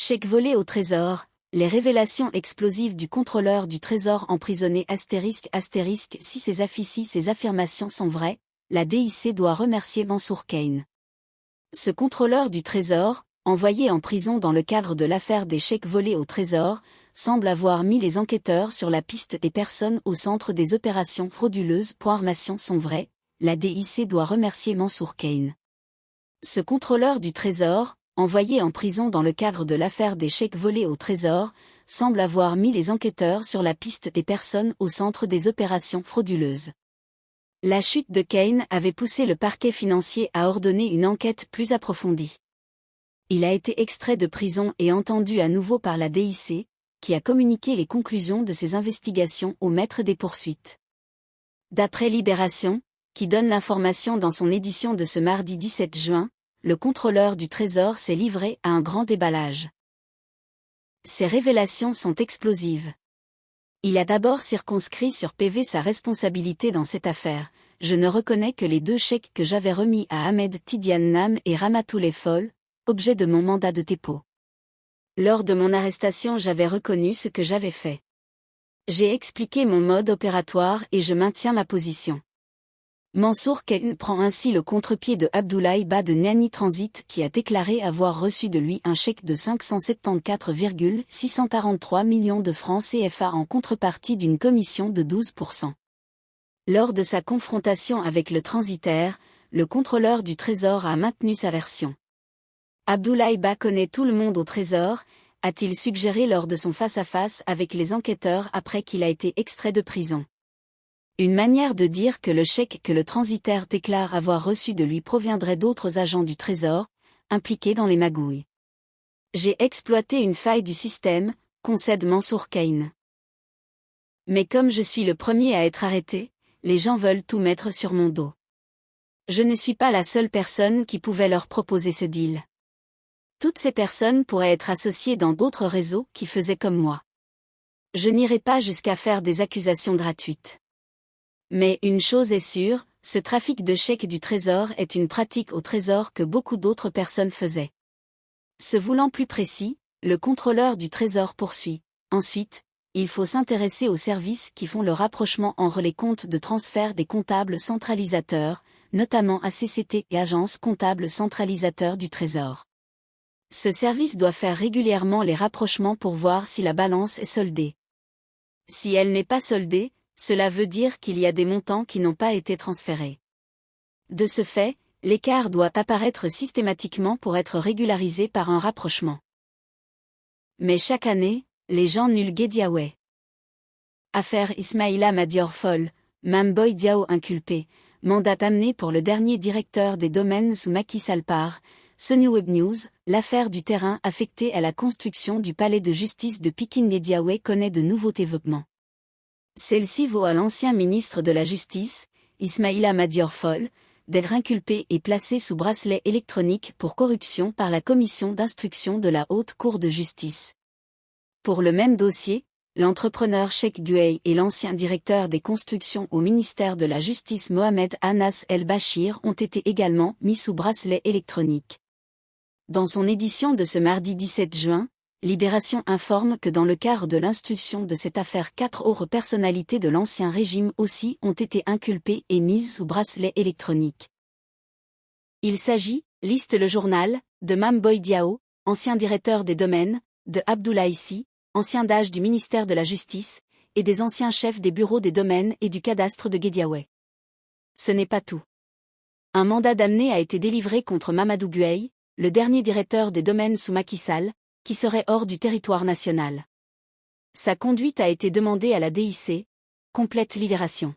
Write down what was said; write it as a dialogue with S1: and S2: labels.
S1: Chèque volé au trésor, les révélations explosives du contrôleur du trésor emprisonné ***. Si ces affirmations sont vraies, la DIC doit remercier Mansour Kane. Ce contrôleur du trésor, envoyé en prison dans le cadre de l'affaire des chèques volés au trésor, semble avoir mis les enquêteurs sur la piste des personnes au centre des opérations frauduleuses. Informations sont vraies, la DIC doit remercier Mansour Kane. Ce contrôleur du trésor, envoyé en prison dans le cadre de l'affaire des chèques volés au trésor, semble avoir mis les enquêteurs sur la piste des personnes au centre des opérations frauduleuses. La chute de Kane avait poussé le parquet financier à ordonner une enquête plus approfondie. Il a été extrait de prison et entendu à nouveau par la DIC, qui a communiqué les conclusions de ses investigations au maître des poursuites. D'après Libération, qui donne l'information dans son édition de ce mardi 17 juin, le contrôleur du trésor s'est livré à un grand déballage. Ces révélations sont explosives. Il a d'abord circonscrit sur PV sa responsabilité dans cette affaire. Je ne reconnais que les 2 chèques que j'avais remis à Ahmed Tidiane Nam et Ramatoulaye Fall, objet de mon mandat de dépôt. Lors de mon arrestation, j'avais reconnu ce que j'avais fait. J'ai expliqué mon mode opératoire et je maintiens ma position. Mansour Kane prend ainsi le contre-pied de Abdoulaye Ba de Niani Transit qui a déclaré avoir reçu de lui un chèque de 574,643 millions de francs CFA en contrepartie d'une commission de 12%. Lors de sa confrontation avec le transitaire, le contrôleur du trésor a maintenu sa version. Abdoulaye Ba connaît tout le monde au trésor, a-t-il suggéré lors de son face-à-face avec les enquêteurs après qu'il a été extrait de prison. Une manière de dire que le chèque que le transitaire déclare avoir reçu de lui proviendrait d'autres agents du Trésor, impliqués dans les magouilles. J'ai exploité une faille du système, concède Mansour Kane. Mais comme je suis le premier à être arrêté, les gens veulent tout mettre sur mon dos. Je ne suis pas la seule personne qui pouvait leur proposer ce deal. Toutes ces personnes pourraient être associées dans d'autres réseaux qui faisaient comme moi. Je n'irai pas jusqu'à faire des accusations gratuites. Mais une chose est sûre, ce trafic de chèques du Trésor est une pratique au Trésor que beaucoup d'autres personnes faisaient. Se voulant plus précis, le contrôleur du Trésor poursuit. Ensuite, il faut s'intéresser aux services qui font le rapprochement entre les comptes de transfert des comptables centralisateurs, notamment ACCT et Agence comptable centralisateur du Trésor. Ce service doit faire régulièrement les rapprochements pour voir si la balance est soldée. Si elle n'est pas soldée, cela veut dire qu'il y a des montants qui n'ont pas été transférés. De ce fait, l'écart doit apparaître systématiquement pour être régularisé par un rapprochement. Mais chaque année, les gens nuls Guédiawaye. Affaire Ismaïla Madior Fall, Mame Boye Diao inculpé, mandat amené pour le dernier directeur des domaines sous Macky Sall par Seneweb News, l'affaire du terrain affecté à la construction du palais de justice de Pikine-Guédiawaye connaît de nouveaux développements. Celle-ci vaut à l'ancien ministre de la Justice, Ismaïla Madior Fall, d'être inculpé et placé sous bracelet électronique pour corruption par la commission d'instruction de la Haute Cour de justice. Pour le même dossier, l'entrepreneur Cheikh Duhay et l'ancien directeur des constructions au ministère de la Justice Mohamed Anas El Bachir ont été également mis sous bracelet électronique. Dans son édition de ce mardi 17 juin, Libération informe que dans le cadre de l'instruction de cette affaire 4 autres personnalités de l'ancien régime aussi ont été inculpées et mises sous bracelet électronique. Il s'agit, liste le journal, de Mame Boye Diao, ancien directeur des domaines, de Abdoulaye Sy, ancien DAGE du ministère de la Justice, et des anciens chefs des bureaux des domaines et du cadastre de Guédiawaye. Ce n'est pas tout. Un mandat d'amener a été délivré contre Mamadou Gueye, le dernier directeur des domaines sous Macky Sall, qui serait hors du territoire national. Sa conduite a été demandée à la DIC, complète Libération.